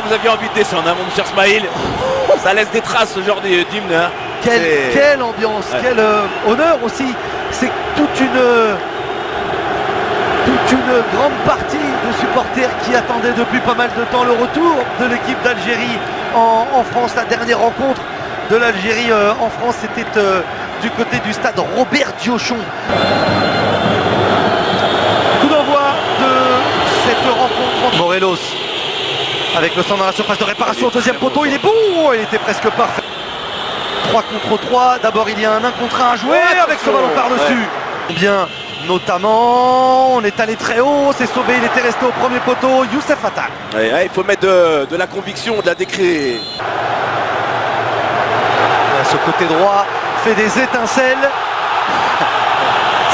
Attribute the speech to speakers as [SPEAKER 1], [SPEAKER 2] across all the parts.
[SPEAKER 1] vous aviez envie de descendre, hein, mon cher Smaïl. Ça laisse des traces, ce genre d'hymne. Hein.
[SPEAKER 2] Quelle ambiance, ouais. Quel honneur aussi. C'est toute une grande partie de supporters qui attendaient depuis pas mal de temps le retour de l'équipe d'Algérie en France. La dernière rencontre de l'Algérie en France, c'était du côté du stade Robert Diochon. Coup d'envoi de cette rencontre. Morelos avec le centre dans la surface de réparation au deuxième poteau, il est bon, il était presque parfait. 3 contre 3, d'abord il y a un 1 contre 1 à jouer avec ce ballon par-dessus. Bien, notamment, on est allé très haut, c'est sauvé, il était resté au premier poteau, Youssef Attal.
[SPEAKER 1] Il faut mettre de la conviction, de la décret.
[SPEAKER 2] Ce côté droit fait des étincelles.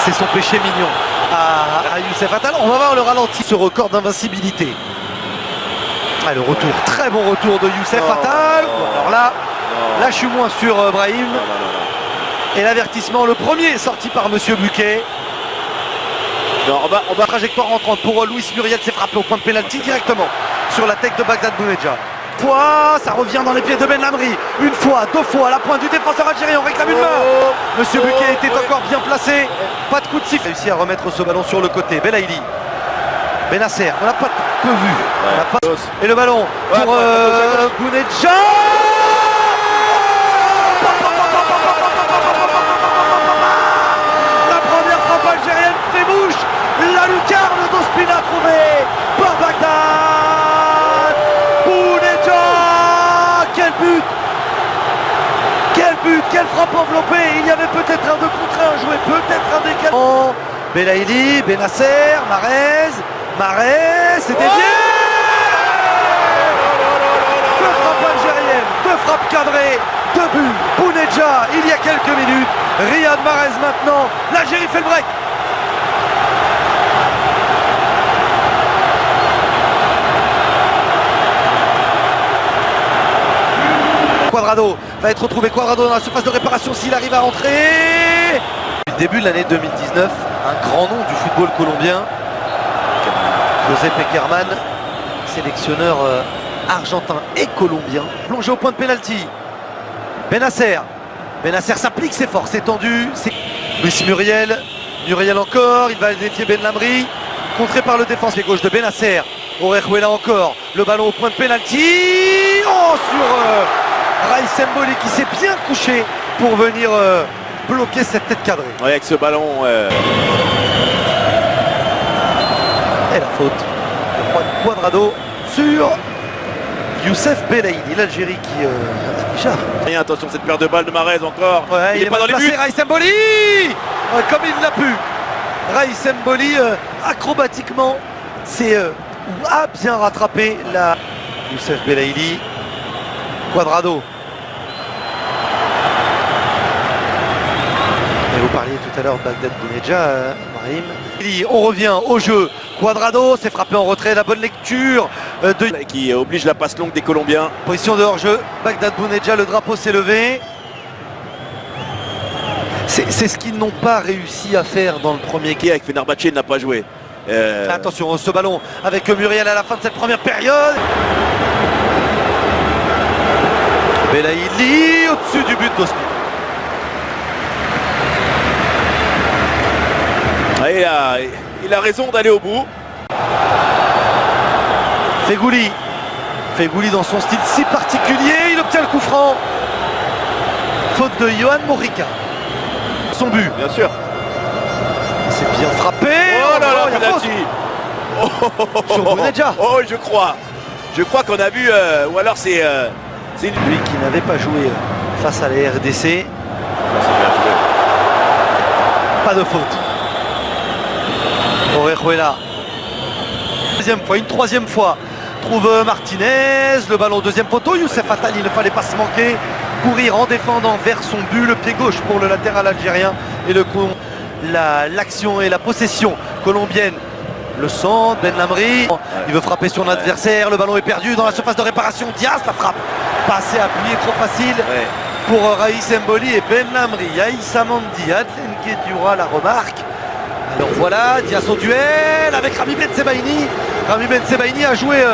[SPEAKER 2] C'est son péché mignon à Youssef Attal. On va voir le ralenti, ce record d'invincibilité. Le retour, très bon retour de Youssef Attal. Alors là je suis moins sûr, Brahim. Et l'avertissement, le premier sorti par Monsieur Buquet.
[SPEAKER 1] Non, on va
[SPEAKER 2] trajectoire entrante pour Louis Muriel, s'est frappé au point de pénalty directement sur la tête de Bagdad Bounedjah. Ça revient dans les pieds de Ben Lamri. Une fois, deux fois, à la pointe du défenseur algérien, on réclame une main. Monsieur Buquet était encore bien placé. Pas de coup de sifflet. Réussi à remettre ce ballon sur le côté. Belaïli. Benasser, on n'a pas peu vu. Et le ballon pour Bounedjah. La première frappe algérienne fait bouche. La lucarne d'Ospina trouvée par Bagdad Bounedjah. Quel but! Quel but! Quelle frappe enveloppée! Il y avait peut-être un 2 contre 1 joué, peut-être un décalage. Belaïli, Benasser, Marez, c'était bien! Deux frappes algériennes, deux frappes cadrées, deux buts. Bounedjah il y a quelques minutes. Riyad Mahrez maintenant. L'Algérie fait le break. Cuadrado va être retrouvé. Cuadrado dans la surface de réparation s'il arrive à rentrer. Depuis le début de l'année 2019, un grand nom du football colombien. José Pekerman, sélectionneur argentin et colombien. Plongé au point de pénalty. Benasser s'applique, c'est fort, c'est tendu. Luis Muriel encore, il va défier Ben Lamri. Contré par le défenseur gauche de Benasser. Orejuela encore, le ballon au point de pénalty. Sur Raïs Mboli qui s'est bien couché pour venir bloquer cette tête cadrée.
[SPEAKER 1] Ouais, avec ce ballon.
[SPEAKER 2] Et la faute de Cuadrado sur Youssef Belaïli, l'Algérie qui déjà.
[SPEAKER 1] Attention cette paire de balles de Mahrez encore.
[SPEAKER 2] Ouais, il est pas dans les buts. Raïs Mboli comme il l'a pu. Raïs Mboli acrobatiquement a bien rattrapé la Youssef Belaïli. Cuadrado. Et vous parliez tout à l'heure de Bagdad Bounedjah, Brahim. On revient au jeu. Cuadrado s'est frappé en retrait, la bonne lecture
[SPEAKER 1] qui oblige la passe longue des Colombiens.
[SPEAKER 2] Position de hors-jeu, Bagdad Bounedjah, le drapeau s'est levé. C'est ce qu'ils n'ont pas réussi à faire dans le premier
[SPEAKER 1] qui avec Fenerbahçe n'a pas joué.
[SPEAKER 2] Attention, ce ballon avec Muriel à la fin de cette première période. Belaïli au-dessus du but d'Ospina.
[SPEAKER 1] Il a raison d'aller au bout.
[SPEAKER 2] Fegouli dans son style si particulier, il obtient le coup franc. Faute de Yohan Morica. Son but.
[SPEAKER 1] Bien sûr.
[SPEAKER 2] C'est bien frappé.
[SPEAKER 1] Oh là là, penalty.
[SPEAKER 2] Sur Bounedjah.
[SPEAKER 1] Oh, je crois. Je crois qu'on a vu, ou alors c'est
[SPEAKER 2] lui qui n'avait pas joué face à la RDC. Pas de faute. Orejuela. Deuxième fois, une troisième fois. Trouve Martinez, le ballon au deuxième poteau. Youssef Attal, il ne fallait pas se manquer. Courir en défendant vers son but, le pied gauche pour le latéral algérien. Et l'action et la possession colombienne. Le centre, Ben Lamri, il veut frapper son adversaire, le ballon est perdu dans la surface de réparation. Diaz, la frappe, pas assez appuyé, trop facile pour Raïs Mboli et Ben Lamri. Aïssa Mandi, Adlen Guedioura, la remarque. Alors voilà, Diaz au duel avec Rami Ben Sebaini. Rami Ben Sebaini a joué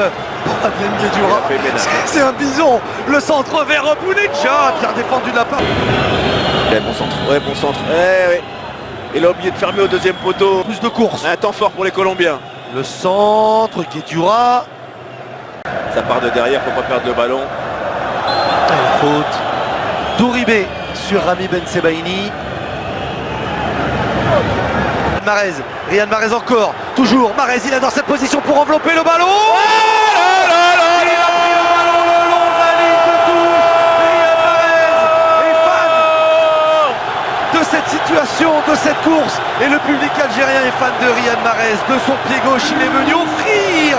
[SPEAKER 2] pour Adrien Guedjura.
[SPEAKER 1] Il a fait ménage.
[SPEAKER 2] C'est un bison. Le centre vers Bounedjah qui a défendu de la part.
[SPEAKER 1] Ouais, bon centre. Ouais, bon centre. Ouais. Il a oublié de fermer au deuxième poteau.
[SPEAKER 2] Plus de course.
[SPEAKER 1] Un temps fort pour les Colombiens.
[SPEAKER 2] Le centre, Guedjura.
[SPEAKER 1] Ça part de derrière, faut pas perdre le ballon.
[SPEAKER 2] Faute. Douribé sur Rami Ben Sebaini. Riyad Mahrez encore. Toujours. Mahrez, il est dans cette position pour envelopper le ballon. Il a pris le ballon le long de la ligne de touche. Riyad Mahrez est fan de cette situation, de cette course. Et le public algérien est fan de Riyad Mahrez. De son pied gauche, il est venu offrir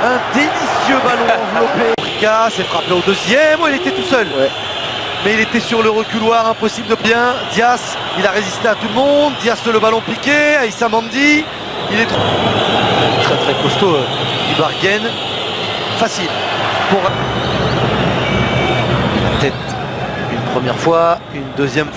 [SPEAKER 2] un délicieux ballon enveloppé. Rika s'est frappé au deuxième. Il était tout seul.
[SPEAKER 1] Ouais.
[SPEAKER 2] Mais il était sur le reculoir, impossible de bien. Dias, il a résisté à tout le monde. Dias, le ballon piqué. Aïssa Mandi, il est très très costaud. Il bargaine. Facile. Pour la tête une première fois, une deuxième fois.